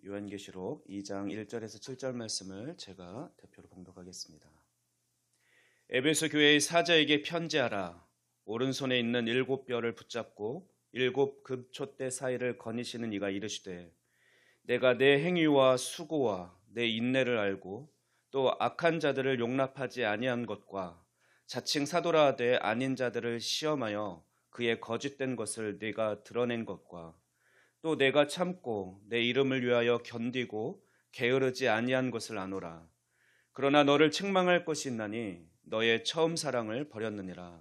요한계시록 2장 1절에서 7절 말씀을 제가 대표로 봉독하겠습니다. 에베소 교회의 사자에게 편지하라. 오른손에 있는 7뼈를 붙잡고 7 급촛대 사이를 거니시는 이가 이르시되 내가 내 행위와 수고와 내 인내를 알고 또 악한 자들을 용납하지 아니한 것과 자칭 사도라 하되 아닌 자들을 시험하여 그의 거짓된 것을 네가 드러낸 것과 또 내가 참고 내 이름을 위하여 견디고 게으르지 아니한 것을 아노라. 그러나 너를 책망할 것이 있나니 너의 처음 사랑을 버렸느니라.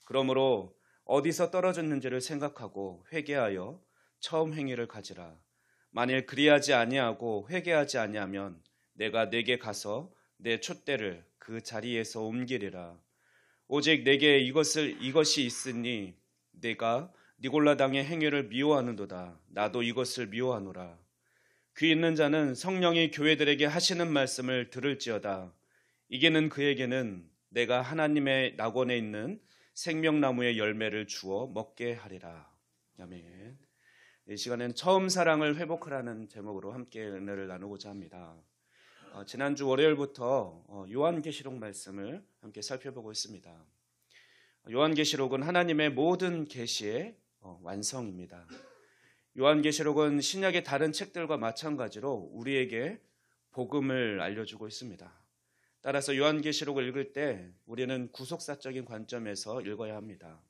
그러므로 어디서 떨어졌는지를 생각하고 회개하여 처음 행위를 가지라. 만일 그리하지 아니하고 회개하지 아니하면 내가 네게 가서 내 촛대를 그 자리에서 옮기리라. 오직 내게 이것이 있으니 내가 니골라당의 행위를 미워하는도다. 나도 이것을 미워하노라. 귀 있는 자는 성령이 교회들에게 하시는 말씀을 들을지어다. 이기는 그에게는 내가 하나님의 낙원에 있는 생명나무의 열매를 주어 먹게 하리라. 아멘. 이 시간엔 처음 사랑을 회복하라는 제목으로 함께 은혜를 나누고자 합니다. 지난주 월요일부터 요한계시록 말씀을 함께 살펴보고 있습니다. 요한계시록은 하나님의 모든 계시의 완성입니다. 요한계시록은 신약의 다른 책들과 마찬가지로 우리에게 복음을 알려주고 있습니다. 따라서 요한계시록을 읽을 때 우리는 구속사적인 관점에서 읽어야 합니다.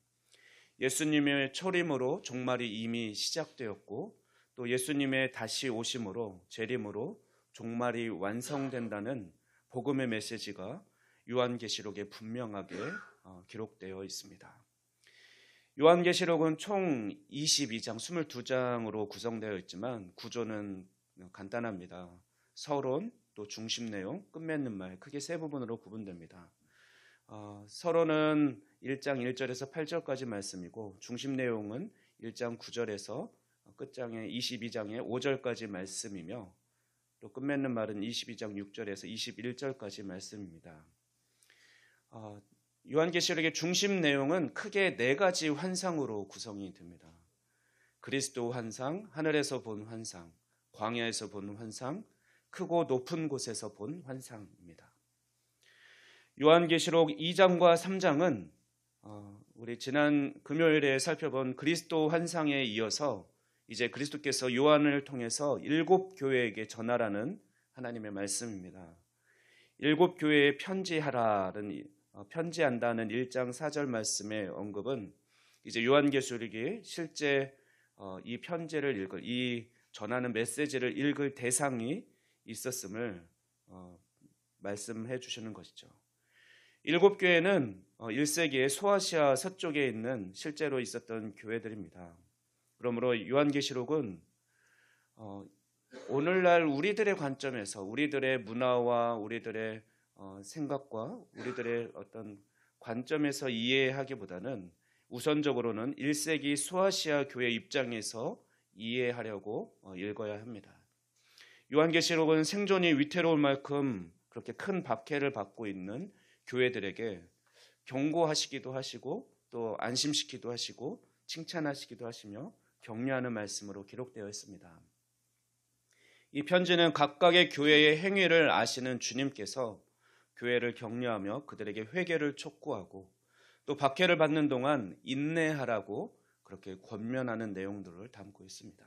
예수님의 초림으로 종말이 이미 시작되었고 또 예수님의 다시 오심으로 재림으로 종말이 완성된다는 복음의 메시지가 요한계시록에 분명하게 기록되어 있습니다. 요한계시록은 총 22장, 22장으로 구성되어 있지만 구조는 간단합니다. 서론, 또 중심 내용, 끝맺는 말 크게 세 부분으로 구분됩니다. 서론은 1장 1절에서 8절까지 말씀이고 중심 내용은 1장 9절에서 끝장의 22장의 5절까지 말씀이며 또 끝맺는 말은 22장 6절에서 21절까지 말씀입니다. 요한계시록의 중심 내용은 크게 4가지 환상으로 구성이 됩니다. 그리스도 환상, 하늘에서 본 환상, 광야에서 본 환상, 크고 높은 곳에서 본 환상입니다. 요한계시록 2장과 3장은 우리 지난 금요일에 살펴본 그리스도 환상에 이어서 이제 그리스도께서 요한을 통해서 7 교회에게 전하라는 하나님의 말씀입니다. 7 교회에 편지한다는 1장 4절 말씀의 언급은 이제 요한계시록이 실제 이 편지를 읽을, 이 전하는 메시지를 읽을 대상이 있었음을 말씀해 주시는 것이죠. 7 교회는 1세기에 소아시아 서쪽에 있는 실제로 있었던 교회들입니다. 그러므로 요한계시록은 오늘날 우리들의 관점에서 우리들의 문화와 우리들의 생각과 우리들의 어떤 관점에서 이해하기보다는 우선적으로는 1세기 소아시아 교회 입장에서 이해하려고 읽어야 합니다. 요한계시록은 생존이 위태로울 만큼 그렇게 큰 박해를 받고 있는 교회들에게 경고하시기도 하시고 또 안심시키기도 하시고 칭찬하시기도 하시며 격려하는 말씀으로 기록되어 있습니다. 이 편지는 각각의 교회의 행위를 아시는 주님께서 교회를 격려하며 그들에게 회개를 촉구하고 또 박해를 받는 동안 인내하라고 그렇게 권면하는 내용들을 담고 있습니다.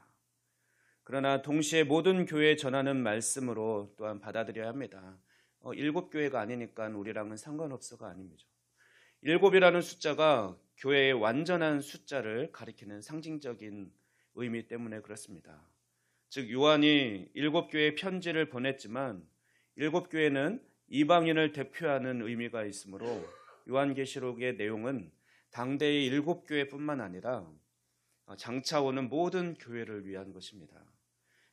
그러나 동시에 모든 교회에 전하는 말씀으로 또한 받아들여야 합니다. 7 교회가 아니니까 우리랑은 상관없어가 아닙니다. 7이라는 숫자가 교회의 완전한 숫자를 가리키는 상징적인 의미 때문에 그렇습니다. 즉 요한이 7 교회에 편지를 보냈지만 7 교회는 이방인을 대표하는 의미가 있으므로 요한계시록의 내용은 당대의 7 교회뿐만 아니라 장차 오는 모든 교회를 위한 것입니다.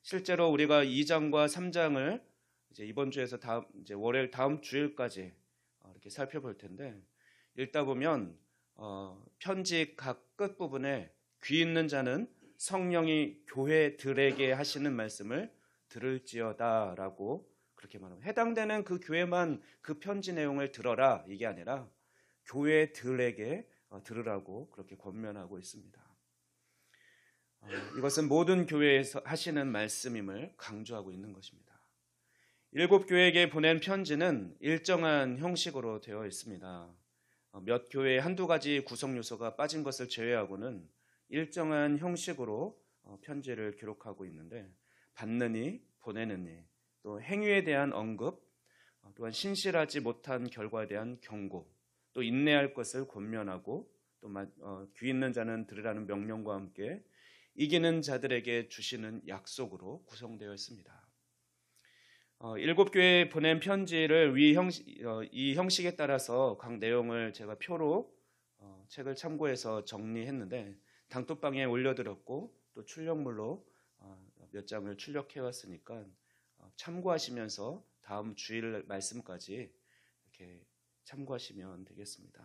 실제로 우리가 2장과 3장을 이제 이번 주에서 월요일 다음 주일까지 이렇게 살펴볼 텐데 읽다 보면 편지 각 끝부분에 귀 있는 자는 성령이 교회들에게 하시는 말씀을 들을지어다라고 그렇게 말합니다. 해당되는 그 교회만 그 편지 내용을 들어라 이게 아니라 교회들에게 들으라고 그렇게 권면하고 있습니다. 이것은 모든 교회에서 하시는 말씀임을 강조하고 있는 것입니다. 7교회에게 보낸 편지는 일정한 형식으로 되어 있습니다. 몇 교회에 한두 가지 구성 요소가 빠진 것을 제외하고는 일정한 형식으로 편지를 기록하고 있는데, 받느니, 보내느니, 또 행위에 대한 언급, 또한 신실하지 못한 결과에 대한 경고, 또 인내할 것을 권면하고, 또 귀 있는 자는 들으라는 명령과 함께 이기는 자들에게 주시는 약속으로 구성되어 있습니다. 7교회에 보낸 편지를 이 형식에 따라서 각 내용을 제가 표로 책을 참고해서 정리했는데, 단톡방에 올려드렸고 또 출력물로 몇 장을 출력해 왔으니까 참고하시면서 다음 주일 말씀까지 이렇게 참고하시면 되겠습니다.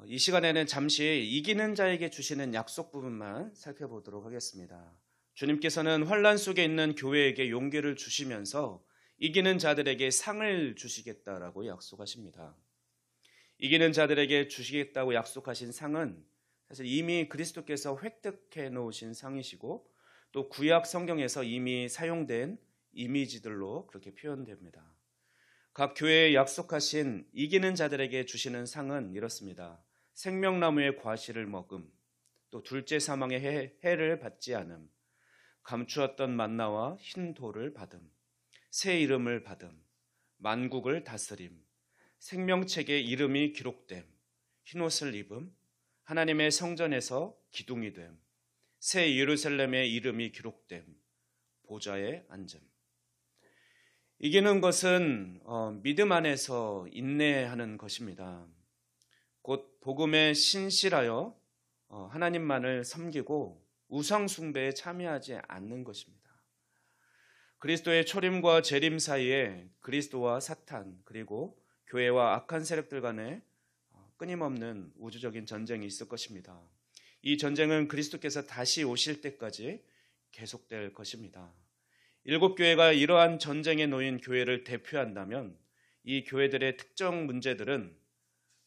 이 시간에는 잠시 이기는 자에게 주시는 약속 부분만 살펴보도록 하겠습니다. 주님께서는 환난 속에 있는 교회에게 용기를 주시면서 이기는 자들에게 상을 주시겠다라고 약속하십니다. 이기는 자들에게 주시겠다고 약속하신 상은 사실 이미 그리스도께서 획득해 놓으신 상이시고, 또 구약 성경에서 이미 사용된 이미지들로 그렇게 표현됩니다. 각 교회에 약속하신 이기는 자들에게 주시는 상은 이렇습니다. 생명나무의 과실을 먹음, 또 둘째 사망의 해를 받지 않음, 감추었던 만나와 흰 돌을 받음, 새 이름을 받음, 만국을 다스림, 생명책에 이름이 기록됨, 흰옷을 입음, 하나님의 성전에서 기둥이 됨, 새 예루살렘의 이름이 기록됨, 보좌에 앉음. 이기는 것은 믿음 안에서 인내하는 것입니다. 곧 복음에 신실하여 하나님만을 섬기고 우상 숭배에 참여하지 않는 것입니다. 그리스도의 초림과 재림 사이에 그리스도와 사탄, 그리고 교회와 악한 세력들 간에 끊임없는 우주적인 전쟁이 있을 것입니다. 이 전쟁은 그리스도께서 다시 오실 때까지 계속될 것입니다. 7교회가 이러한 전쟁에 놓인 교회를 대표한다면, 이 교회들의 특정 문제들은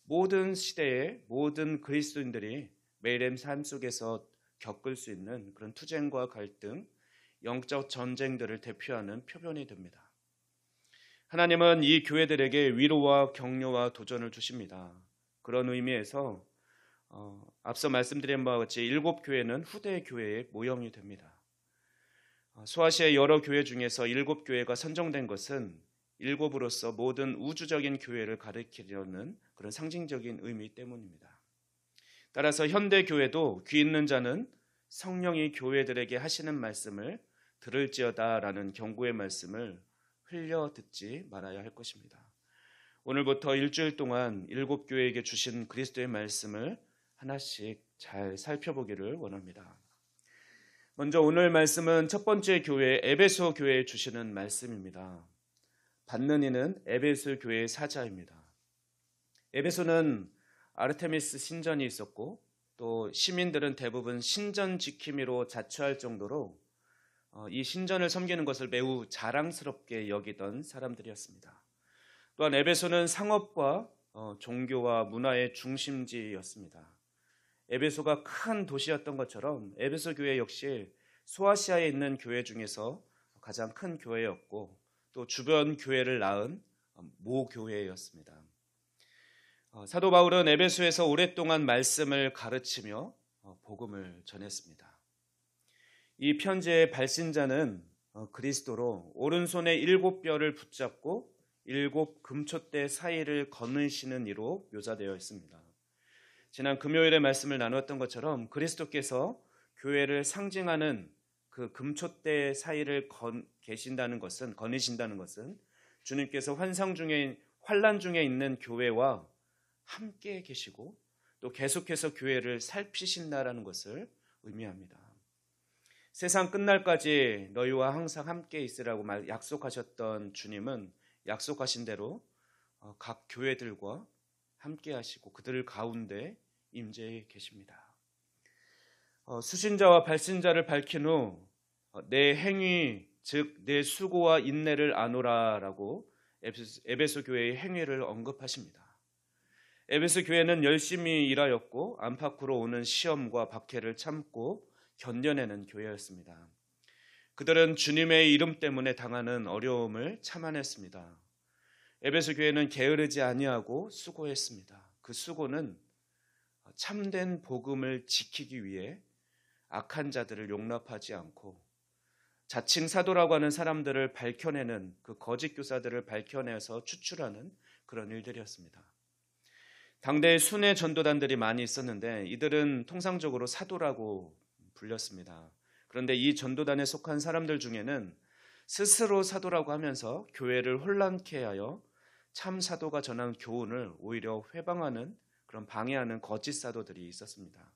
모든 시대의 모든 그리스도인들이 매일의 삶 속에서 겪을 수 있는 그런 투쟁과 갈등, 영적 전쟁들을 대표하는 표본이 됩니다. 하나님은 이 교회들에게 위로와 격려와 도전을 주십니다. 그런 의미에서 앞서 말씀드린 바와 같이 7교회는 후대 교회의 모형이 됩니다. 소아시아의 여러 교회 중에서 7교회가 선정된 것은 7으로서 모든 우주적인 교회를 가리키려는 그런 상징적인 의미 때문입니다. 따라서 현대 교회도 귀 있는 자는 성령이 교회들에게 하시는 말씀을 들을지어다라는 경고의 말씀을 흘려 듣지 말아야 할 것입니다. 오늘부터 일주일 동안 7교회에게 주신 그리스도의 말씀을 하나씩 잘 살펴보기를 원합니다. 먼저 오늘 말씀은 첫 번째 교회 에베소 교회에 주시는 말씀입니다. 받는 이는 에베소 교회의 사자입니다. 에베소는 아르테미스 신전이 있었고, 또 시민들은 대부분 신전 지킴이로 자처할 정도로 이 신전을 섬기는 것을 매우 자랑스럽게 여기던 사람들이었습니다. 또한 에베소는 상업과 종교와 문화의 중심지였습니다. 에베소가 큰 도시였던 것처럼 에베소 교회 역시 소아시아에 있는 교회 중에서 가장 큰 교회였고, 또 주변 교회를 낳은 모교회였습니다. 사도 바울은 에베소에서 오랫동안 말씀을 가르치며 복음을 전했습니다. 이 편지의 발신자는 그리스도로 오른손에 7뼈를 붙잡고 7 금촛대 사이를 거느시는 이로 묘사되어 있습니다. 지난 금요일에 말씀을 나누었던 것처럼 그리스도께서 교회를 상징하는 그 금촛대 사이를 거느신다는 것은 주님께서 환난 중에 있는 교회와 함께 계시고, 또 계속해서 교회를 살피신다라는 것을 의미합니다. 세상 끝날까지 너희와 항상 함께 있으라고 약속하셨던 주님은 약속하신 대로 각 교회들과 함께 하시고 그들 가운데 임재해 계십니다. 수신자와 발신자를 밝힌 후 내 행위, 즉 내 수고와 인내를 아노라라고 에베소 교회의 행위를 언급하십니다. 에베소 교회는 열심히 일하였고 안팎으로 오는 시험과 박해를 참고 견뎌내는 교회였습니다. 그들은 주님의 이름 때문에 당하는 어려움을 참아냈습니다. 에베소 교회는 게으르지 아니하고 수고했습니다. 그 수고는 참된 복음을 지키기 위해 악한 자들을 용납하지 않고 자칭 사도라고 하는 사람들을 밝혀내는, 그 거짓 교사들을 밝혀내서 추출하는 그런 일들이었습니다. 당대에 순회 전도단들이 많이 있었는데 이들은 통상적으로 사도라고 불렸습니다. 그런데 이 전도단에 속한 사람들 중에는 스스로 사도라고 하면서 교회를 혼란케 하여 참 사도가 전한 교훈을 오히려 회방하는, 그런 방해하는 거짓 사도들이 있었습니다.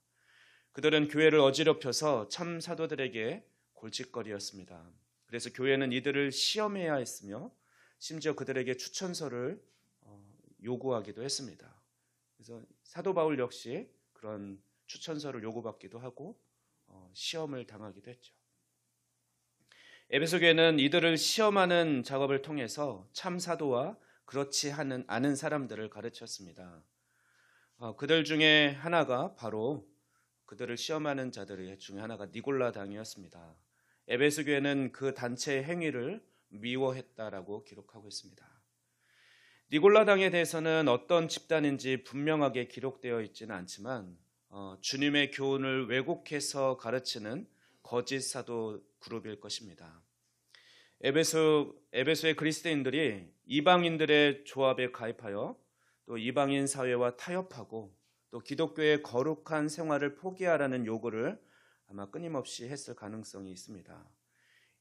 그들은 교회를 어지럽혀서 참 사도들에게 골칫거리였습니다. 그래서 교회는 이들을 시험해야 했으며 심지어 그들에게 추천서를 요구하기도 했습니다. 그래서 사도 바울 역시 그런 추천서를 요구받기도 하고 시험을 당하기도 했죠. 에베소 교회는 이들을 시험하는 작업을 통해서 참 사도와 그렇지 않은 사람들을 가르쳤습니다. 그들 중에 하나가 바로 그들을 시험하는 자들 중에 하나가 니골라 당이었습니다. 에베소 교회는 그 단체의 행위를 미워했다라고 기록하고 있습니다. 니골라 당에 대해서는 어떤 집단인지 분명하게 기록되어 있지는 않지만 주님의 교훈을 왜곡해서 가르치는 거짓 사도 그룹일 것입니다. 에베소의 그리스도인들이 이방인들의 조합에 가입하여 또 이방인 사회와 타협하고 또 기독교의 거룩한 생활을 포기하라는 요구를 아마 끊임없이 했을 가능성이 있습니다.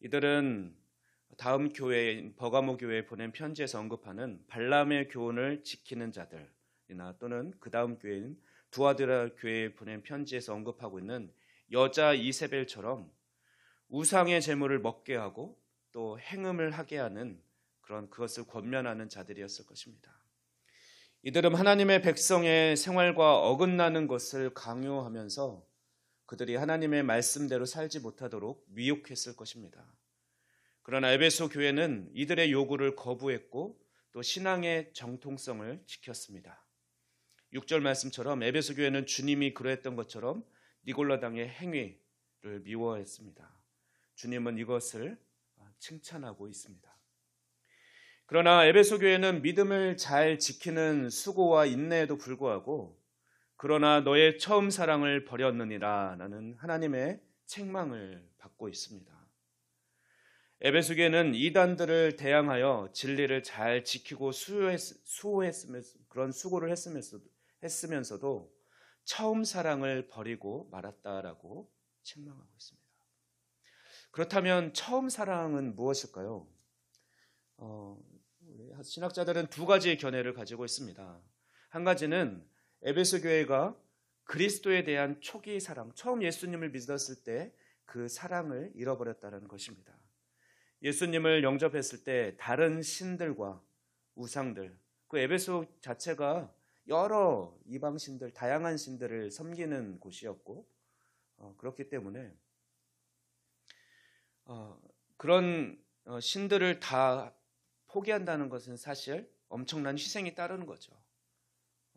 이들은 다음 교회인 버가모 교회에 보낸 편지에서 언급하는 발람의 교훈을 지키는 자들이나 또는 그 다음 교회인 두아드라 교회에 보낸 편지에서 언급하고 있는 여자 이세벨처럼 우상의 제물을 먹게 하고 또 행음을 하게 하는 그것을 권면하는 자들이었을 것입니다. 이들은 하나님의 백성의 생활과 어긋나는 것을 강요하면서 그들이 하나님의 말씀대로 살지 못하도록 미혹했을 것입니다. 그러나 에베소 교회는 이들의 요구를 거부했고 또 신앙의 정통성을 지켰습니다. 6절 말씀처럼 에베소 교회는 주님이 그러했던 것처럼 니골라당의 행위를 미워했습니다. 주님은 이것을 칭찬하고 있습니다. 그러나 에베소 교회는 믿음을 잘 지키는 수고와 인내에도 불구하고 그러나 너의 처음 사랑을 버렸느니라 라는 하나님의 책망을 받고 있습니다. 에베소 교회는 이단들을 대항하여 진리를 잘 지키고 수호했으면서 그런 수고를 했으면서도 처음 사랑을 버리고 말았다라고 책망하고 있습니다. 그렇다면 처음 사랑은 무엇일까요? 신학자들은 두 가지의 견해를 가지고 있습니다. 한 가지는 에베소 교회가 그리스도에 대한 초기 사랑, 처음 예수님을 믿었을 때 그 사랑을 잃어버렸다는 것입니다. 예수님을 영접했을 때 다른 신들과 우상들, 그 에베소 자체가 여러 이방신들, 다양한 신들을 섬기는 곳이었고 그렇기 때문에 그런 신들을 다 포기한다는 것은 사실 엄청난 희생이 따르는 거죠.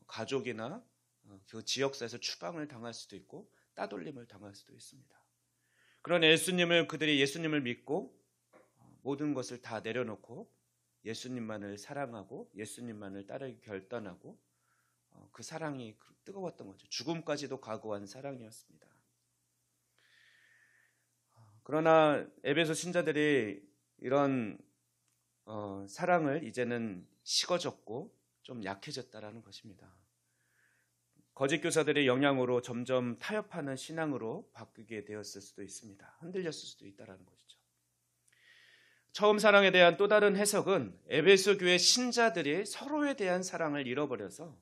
가족이나 그 지역사에서 추방을 당할 수도 있고 따돌림을 당할 수도 있습니다. 그런 그들이 예수님을 믿고 모든 것을 다 내려놓고 예수님만을 사랑하고 예수님만을 따르기 결단하고 그 사랑이 뜨거웠던 거죠. 죽음까지도 각오한 사랑이었습니다. 그러나 에베소 신자들이 이런 사랑을 이제는 식어졌고 좀 약해졌다라는 것입니다. 거짓 교사들의 영향으로 점점 타협하는 신앙으로 바뀌게 되었을 수도 있습니다. 흔들렸을 수도 있다라는 것이죠. 처음 사랑에 대한 또 다른 해석은 에베소 교회 신자들이 서로에 대한 사랑을 잃어버려서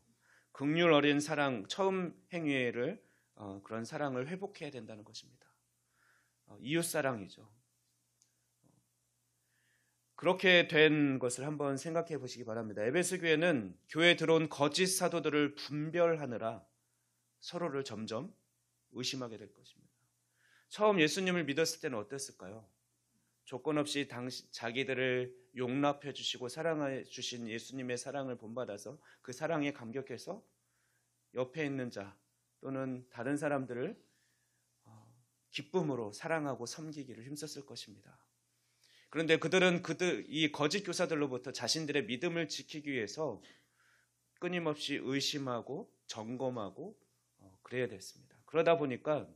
긍휼 어린 사랑, 처음 행위를 그런 사랑을 회복해야 된다는 것입니다. 이웃 사랑이죠. 그렇게 된 것을 한번 생각해 보시기 바랍니다. 에베소 교회는 교회에 들어온 거짓 사도들을 분별하느라 서로를 점점 의심하게 될 것입니다. 처음 예수님을 믿었을 때는 어땠을까요? 조건 없이 자기들을 용납해 주시고 사랑해 주신 예수님의 사랑을 본받아서 그 사랑에 감격해서 옆에 있는 자 또는 다른 사람들을 기쁨으로 사랑하고 섬기기를 힘썼을 것입니다. 그런데 그들은 이 거짓 교사들로부터 자신들의 믿음을 지키기 위해서 끊임없이 의심하고 점검하고 그래야 됐습니다. 그러다 보니까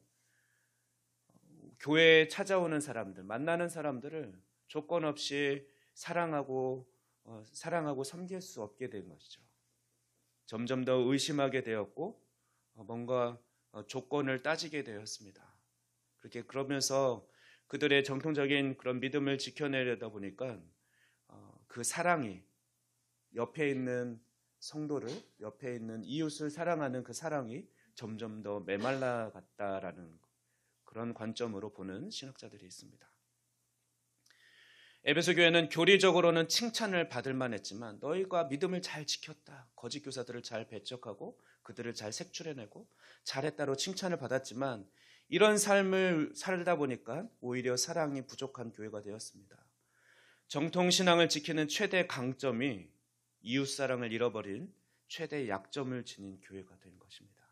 교회에 찾아오는 사람들, 만나는 사람들을 조건 없이 사랑하고 섬길 수 없게 된 것이죠. 점점 더 의심하게 되었고 뭔가 조건을 따지게 되었습니다. 그러면서 그들의 정통적인 그런 믿음을 지켜내려다 보니까 그 사랑이 옆에 있는 성도를, 옆에 있는 이웃을 사랑하는 그 사랑이 점점 더 메말라 갔다라는 그런 관점으로 보는 신학자들이 있습니다. 에베소 교회는 교리적으로는 칭찬을 받을 만했지만 너희가 믿음을 잘 지켰다, 거짓 교사들을 잘 배척하고 그들을 잘 색출해내고 잘했다로 칭찬을 받았지만 이런 삶을 살다 보니까 오히려 사랑이 부족한 교회가 되었습니다. 정통신앙을 지키는 최대 강점이 이웃사랑을 잃어버린 최대 약점을 지닌 교회가 된 것입니다.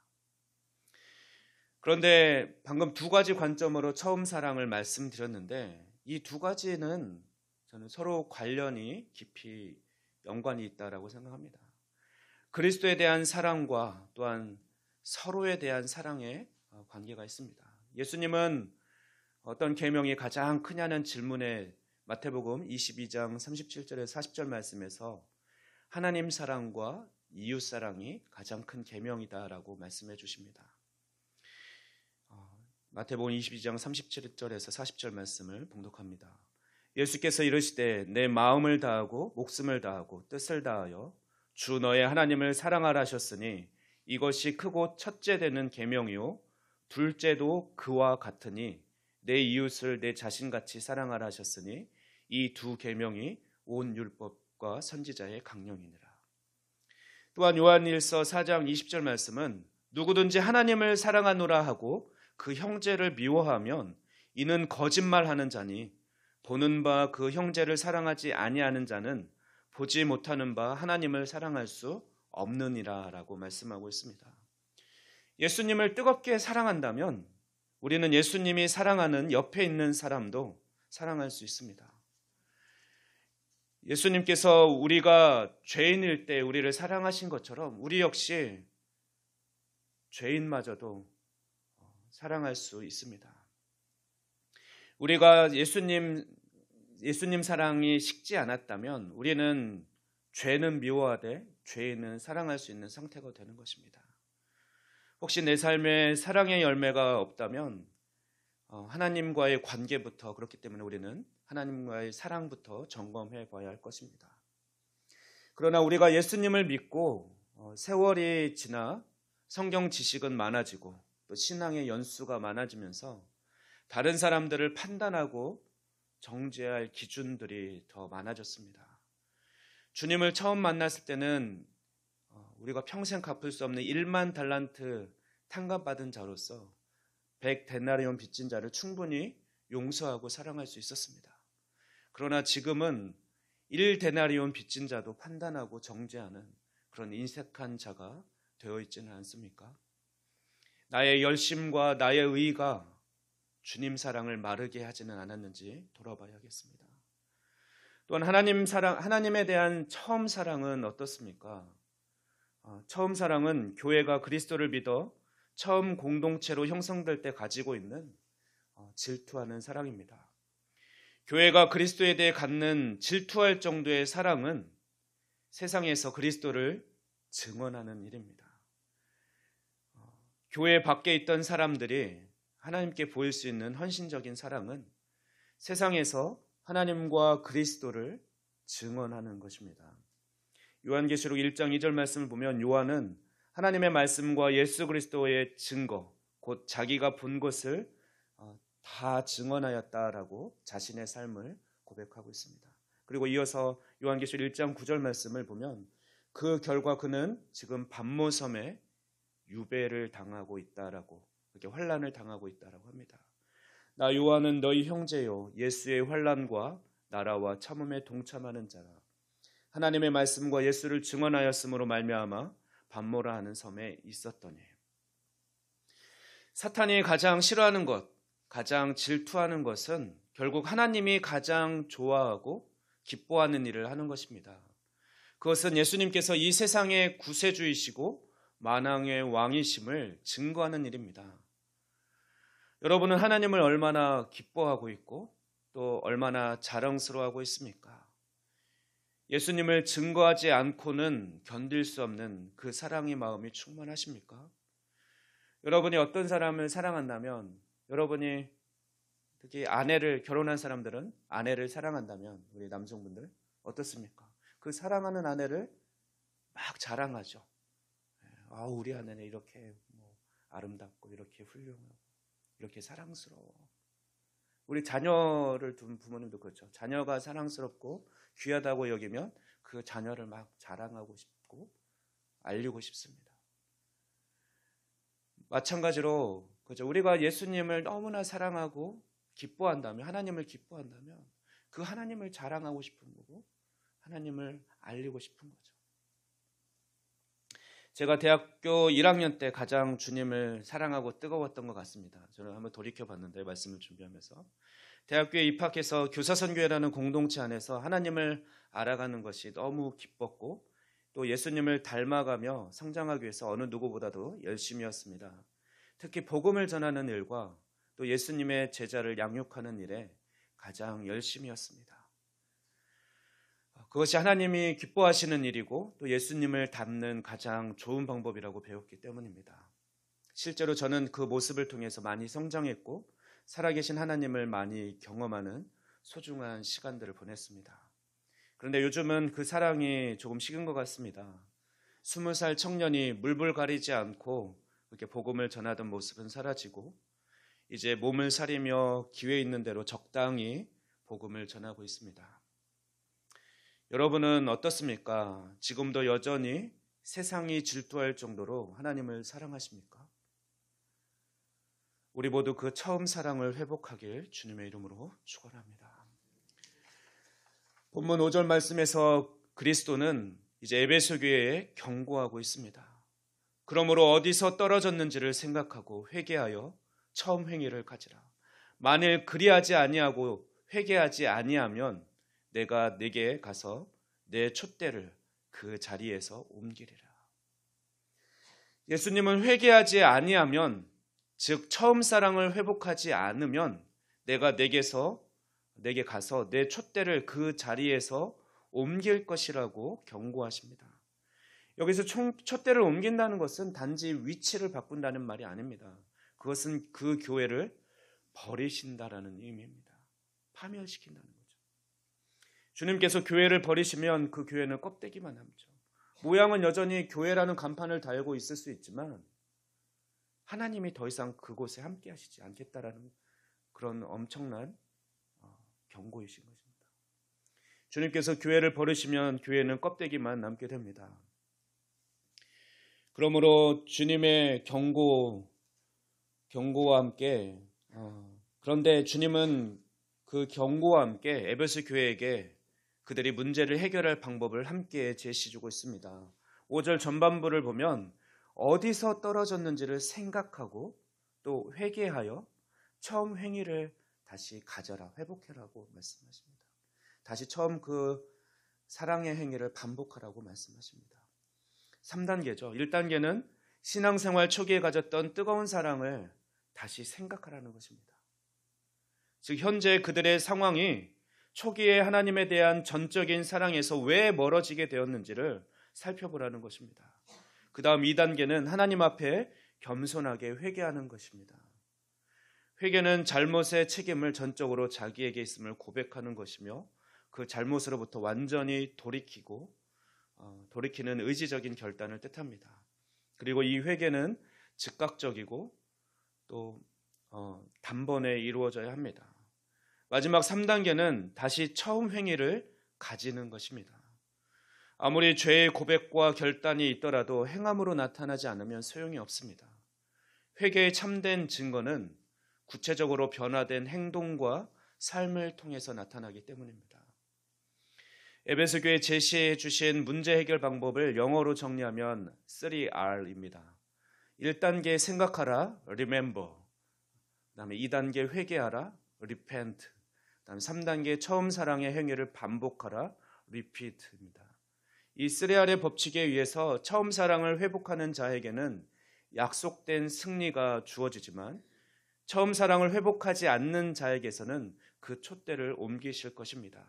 그런데 방금 두 가지 관점으로 처음 사랑을 말씀드렸는데 이 두 가지는 저는 서로 관련이 깊이 연관이 있다라고 생각합니다. 그리스도에 대한 사랑과 또한 서로에 대한 사랑의 관계가 있습니다. 예수님은 어떤 계명이 가장 크냐는 질문에 마태복음 22장 37절에서 40절 말씀에서 하나님 사랑과 이웃 사랑이 가장 큰 계명이다라고 말씀해 주십니다. 마태복음 22장 37절에서 40절 말씀을 봉독합니다. 예수께서 이르시되 내 마음을 다하고 목숨을 다하고 뜻을 다하여 주 너의 하나님을 사랑하라 하셨으니 이것이 크고 첫째 되는 계명이요 둘째도 그와 같으니 내 이웃을 내 자신같이 사랑하라 하셨으니 이 두 계명이 온 율법과 선지자의 강령이니라. 또한 요한일서 4장 20절 말씀은 누구든지 하나님을 사랑하노라 하고 그 형제를 미워하면 이는 거짓말하는 자니 보는 바 그 형제를 사랑하지 아니하는 자는 보지 못하는 바 하나님을 사랑할 수 없느니라 라고 말씀하고 있습니다. 예수님을 뜨겁게 사랑한다면 우리는 예수님이 사랑하는 옆에 있는 사람도 사랑할 수 있습니다. 예수님께서 우리가 죄인일 때 우리를 사랑하신 것처럼 우리 역시 죄인마저도 사랑할 수 있습니다. 우리가 예수님 사랑이 식지 않았다면 우리는 죄는 미워하되 죄인은 사랑할 수 있는 상태가 되는 것입니다. 혹시 내 삶에 사랑의 열매가 없다면 하나님과의 관계부터 그렇기 때문에 우리는 하나님과의 사랑부터 점검해 봐야 할 것입니다. 그러나 우리가 예수님을 믿고 세월이 지나 성경 지식은 많아지고 또 신앙의 연수가 많아지면서 다른 사람들을 판단하고 정죄할 기준들이 더 많아졌습니다. 주님을 처음 만났을 때는 우리가 평생 갚을 수 없는 1만 달란트 탕감받은 자로서 100데나리온 빚진 자를 충분히 용서하고 사랑할 수 있었습니다. 그러나 지금은 1데나리온 빚진 자도 판단하고 정죄하는 그런 인색한 자가 되어 있지는 않습니까? 나의 열심과 나의 의가 주님 사랑을 마르게 하지는 않았는지 돌아봐야겠습니다. 또한 하나님에 대한 처음 사랑은 어떻습니까? 처음 사랑은 교회가 그리스도를 믿어 처음 공동체로 형성될 때 가지고 있는 질투하는 사랑입니다. 교회가 그리스도에 대해 갖는 질투할 정도의 사랑은 세상에서 그리스도를 증언하는 일입니다. 교회 밖에 있던 사람들이 하나님께 보일 수 있는 헌신적인 사랑은 세상에서 하나님과 그리스도를 증언하는 것입니다. 요한계시록 1장 2절 말씀을 보면 요한은 하나님의 말씀과 예수 그리스도의 증거, 곧 자기가 본 것을 다 증언하였다라고 자신의 삶을 고백하고 있습니다. 그리고 이어서 요한계시록 1장 9절 말씀을 보면 그 결과 그는 지금 반모섬에 유배를 당하고 있다라고, 그렇게 환난을 당하고 있다라고 합니다. 나 요한은 너희 형제요 예수의 환난과 나라와 참음에 동참하는 자라. 하나님의 말씀과 예수를 증언하였으므로 말미암아 밤모라 하는 섬에 있었더니. 사탄이 가장 싫어하는 것, 가장 질투하는 것은 결국 하나님이 가장 좋아하고 기뻐하는 일을 하는 것입니다. 그것은 예수님께서 이 세상의 구세주이시고 만왕의 왕이심을 증거하는 일입니다. 여러분은 하나님을 얼마나 기뻐하고 있고 또 얼마나 자랑스러워하고 있습니까? 예수님을 증거하지 않고는 견딜 수 없는 그 사랑의 마음이 충만하십니까? 여러분이 어떤 사람을 사랑한다면, 여러분이 특히 결혼한 사람들은 아내를 사랑한다면, 우리 남성분들 어떻습니까? 그 사랑하는 아내를 막 자랑하죠. 우리 아내는 이렇게 아름답고 이렇게 훌륭하고 이렇게 사랑스러워. 우리 자녀를 둔 부모님도 그렇죠. 자녀가 사랑스럽고 귀하다고 여기면 그 자녀를 막 자랑하고 싶고 알리고 싶습니다. 마찬가지로 그죠. 우리가 예수님을 너무나 사랑하고 기뻐한다면, 하나님을 기뻐한다면 그 하나님을 자랑하고 싶은 거고 하나님을 알리고 싶은 거죠. 제가 대학교 1학년 때 가장 주님을 사랑하고 뜨거웠던 것 같습니다. 저는 한번 돌이켜봤는데, 말씀을 준비하면서 대학교에 입학해서 교사선교회라는 공동체 안에서 하나님을 알아가는 것이 너무 기뻤고 또 예수님을 닮아가며 성장하기 위해서 어느 누구보다도 열심이었습니다. 특히 복음을 전하는 일과 또 예수님의 제자를 양육하는 일에 가장 열심이었습니다. 그것이 하나님이 기뻐하시는 일이고 또 예수님을 닮는 가장 좋은 방법이라고 배웠기 때문입니다. 실제로 저는 그 모습을 통해서 많이 성장했고 살아계신 하나님을 많이 경험하는 소중한 시간들을 보냈습니다. 그런데 요즘은 그 사랑이 조금 식은 것 같습니다. 20살 청년이 물불 가리지 않고 이렇게 복음을 전하던 모습은 사라지고 이제 몸을 사리며 기회 있는 대로 적당히 복음을 전하고 있습니다. 여러분은 어떻습니까? 지금도 여전히 세상이 질투할 정도로 하나님을 사랑하십니까? 우리 모두 그 처음 사랑을 회복하길 주님의 이름으로 축원합니다. 본문 5절 말씀에서 그리스도는 이제 에베소 교회에 경고하고 있습니다. 그러므로 어디서 떨어졌는지를 생각하고 회개하여 처음 행위를 가지라. 만일 그리하지 아니하고 회개하지 아니하면 내가 네게 가서 내 촛대를 그 자리에서 옮기리라. 예수님은 회개하지 아니하면, 즉 처음 사랑을 회복하지 않으면 내가 내게 가서 내 촛대를 그 자리에서 옮길 것이라고 경고하십니다. 여기서 촛대를 옮긴다는 것은 단지 위치를 바꾼다는 말이 아닙니다. 그것은 그 교회를 버리신다라는 의미입니다. 파멸시킨다는 거죠. 주님께서 교회를 버리시면 그 교회는 껍데기만 남죠. 모양은 여전히 교회라는 간판을 달고 있을 수 있지만 하나님이 더 이상 그곳에 함께 하시지 않겠다라는 그런 엄청난 경고이신 것입니다. 주님께서 교회를 버리시면 교회는 껍데기만 남게 됩니다. 그러므로 주님의 경고와 함께 그런데 주님은 그 경고와 함께 에베소 교회에게 그들이 문제를 해결할 방법을 함께 제시해주고 있습니다. 5절 전반부를 보면 어디서 떨어졌는지를 생각하고 또 회개하여 처음 행위를 다시 가져라, 회복해라고 말씀하십니다. 다시 처음 그 사랑의 행위를 반복하라고 말씀하십니다. 3단계죠. 1단계는 신앙생활 초기에 가졌던 뜨거운 사랑을 다시 생각하라는 것입니다. 즉 현재 그들의 상황이 초기에 하나님에 대한 전적인 사랑에서 왜 멀어지게 되었는지를 살펴보라는 것입니다. 그 다음 2단계는 하나님 앞에 겸손하게 회개하는 것입니다. 회개는 잘못의 책임을 전적으로 자기에게 있음을 고백하는 것이며 그 잘못으로부터 완전히 돌이키는 의지적인 결단을 뜻합니다. 그리고 이 회개는 즉각적이고 또 단번에 이루어져야 합니다. 마지막 3단계는 다시 처음 행위를 가지는 것입니다. 아무리 죄의 고백과 결단이 있더라도 행함으로 나타나지 않으면 소용이 없습니다. 회개의 참된 증거는 구체적으로 변화된 행동과 삶을 통해서 나타나기 때문입니다. 에베소 교회 제시해 주신 문제 해결 방법을 영어로 정리하면 3R입니다. 1단계 생각하라, remember. 그다음에 2단계 회개하라, repent. 그다음에 3단계 처음 사랑의 행위를 반복하라, repeat입니다. 이 3R의 법칙에 의해서 처음 사랑을 회복하는 자에게는 약속된 승리가 주어지지만 처음 사랑을 회복하지 않는 자에게서는 그 촛대를 옮기실 것입니다.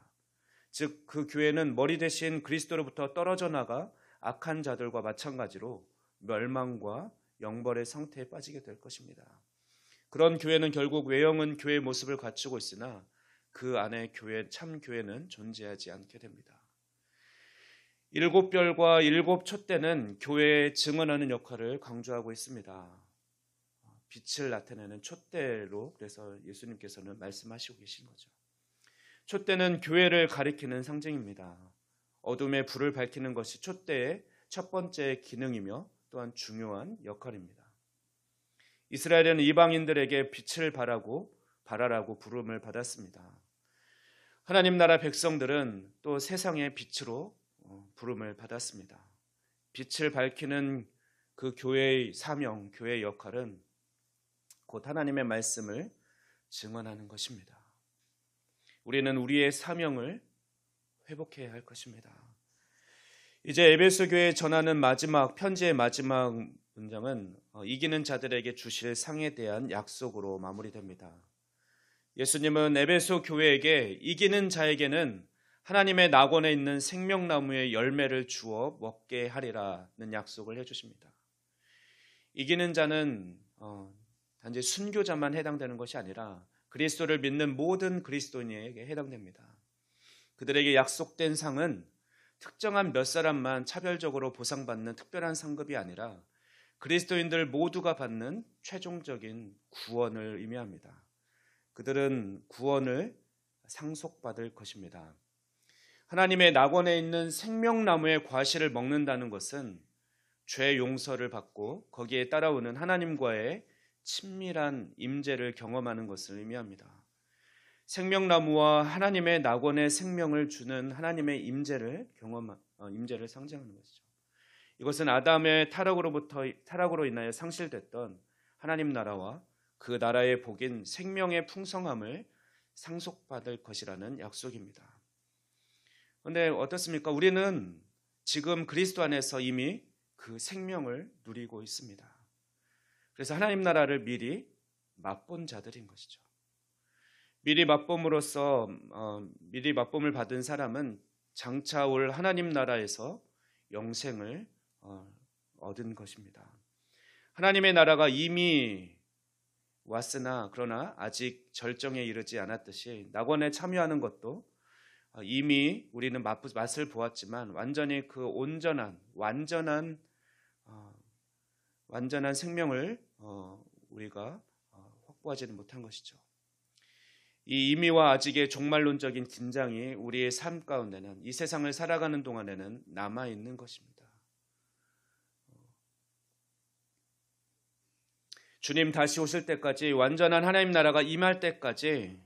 즉 그 교회는 머리 대신 그리스도로부터 떨어져 나가 악한 자들과 마찬가지로 멸망과 영벌의 상태에 빠지게 될 것입니다. 그런 교회는 결국 외형은 교회의 모습을 갖추고 있으나 그 안에 참 교회는 존재하지 않게 됩니다. 7별과 7촛대는 교회에 증언하는 역할을 강조하고 있습니다. 빛을 나타내는 촛대로 그래서 예수님께서는 말씀하시고 계신 거죠. 촛대는 교회를 가리키는 상징입니다. 어둠의 불을 밝히는 것이 촛대의 첫 번째 기능이며 또한 중요한 역할입니다. 이스라엘은 이방인들에게 빛을 발하라고 부름을 받았습니다. 하나님 나라 백성들은 또 세상의 빛으로 부름을 받았습니다. 빛을 밝히는 그 교회의 사명, 교회의 역할은 곧 하나님의 말씀을 증언하는 것입니다. 우리는 우리의 사명을 회복해야 할 것입니다. 이제 에베소 교회에 전하는 편지의 마지막 문장은 이기는 자들에게 주실 상에 대한 약속으로 마무리됩니다. 예수님은 에베소 교회에게 이기는 자에게는 하나님의 낙원에 있는 생명나무의 열매를 주어 먹게 하리라는 약속을 해주십니다. 이기는 자는 단지 순교자만 해당되는 것이 아니라 그리스도를 믿는 모든 그리스도인에게 해당됩니다. 그들에게 약속된 상은 특정한 몇 사람만 차별적으로 보상받는 특별한 상급이 아니라 그리스도인들 모두가 받는 최종적인 구원을 의미합니다. 그들은 구원을 상속받을 것입니다. 하나님의 낙원에 있는 생명나무의 과실을 먹는다는 것은 죄 용서를 받고 거기에 따라오는 하나님과의 친밀한 임재를 경험하는 것을 의미합니다. 생명나무와 하나님의 낙원의 생명을 주는 하나님의 임재를 상징하는 것이죠. 이것은 아담의 타락으로 인하여 상실됐던 하나님 나라와 그 나라의 복인 생명의 풍성함을 상속받을 것이라는 약속입니다. 그런데 어떻습니까? 우리는 지금 그리스도 안에서 이미 그 생명을 누리고 있습니다. 그래서 하나님 나라를 미리 맛본 자들인 것이죠. 미리 맛봄을 받은 사람은 장차 올 하나님 나라에서 영생을 얻은 것입니다. 하나님의 나라가 이미 왔으나 그러나 아직 절정에 이르지 않았듯이 낙원에 참여하는 것도 이미 우리는 맛을 보았지만 완전히 그 완전한 생명을 우리가 확보하지는 못한 것이죠. 이 이미와 아직의 종말론적인 긴장이 우리의 삶 가운데는 이 세상을 살아가는 동안에는 남아있는 것입니다. 주님 다시 오실 때까지 완전한 하나님 나라가 임할 때까지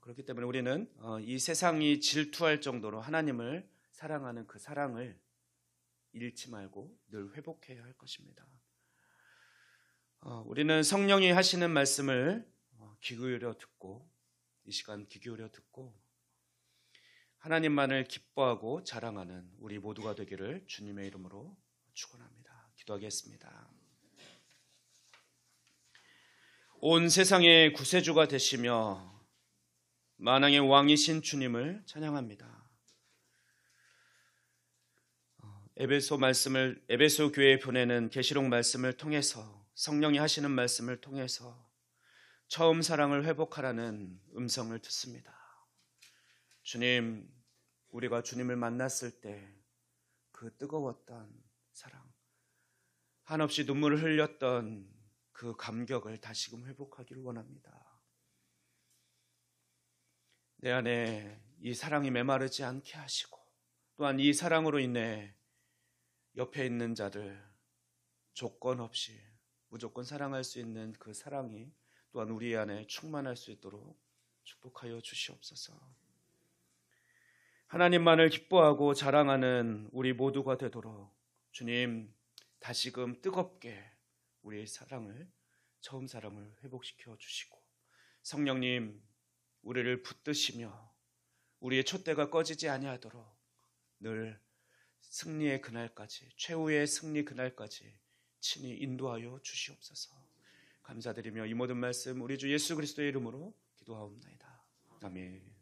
그렇기 때문에 우리는 이 세상이 질투할 정도로 하나님을 사랑하는 그 사랑을 잃지 말고 늘 회복해야 할 것입니다. 우리는 성령이 하시는 말씀을 이 시간 귀 기울여 듣고 하나님만을 기뻐하고 자랑하는 우리 모두가 되기를 주님의 이름으로 축원합니다. 기도하겠습니다. 온 세상의 구세주가 되시며 만왕의 왕이신 주님을 찬양합니다. 에베소 교회에 보내는 계시록 말씀을 통해서 성령이 하시는 말씀을 통해서 처음 사랑을 회복하라는 음성을 듣습니다. 주님, 우리가 주님을 만났을 때 그 뜨거웠던 사랑, 한없이 눈물을 흘렸던 그 감격을 다시금 회복하기를 원합니다. 내 안에 이 사랑이 메마르지 않게 하시고 또한 이 사랑으로 인해 옆에 있는 자들 조건 없이 무조건 사랑할 수 있는 그 사랑이 또한 우리 안에 충만할 수 있도록 축복하여 주시옵소서. 하나님만을 기뻐하고 자랑하는 우리 모두가 되도록 주님 다시금 뜨겁게 우리의 사랑을, 처음 사랑을 회복시켜 주시고, 성령님 우리를 붙드시며 우리의 촛대가 꺼지지 아니하도록 늘 승리의 그날까지, 최후의 승리 그날까지 친히 인도하여 주시옵소서. 감사드리며 이 모든 말씀 우리 주 예수 그리스도의 이름으로 기도하옵나이다. 아멘.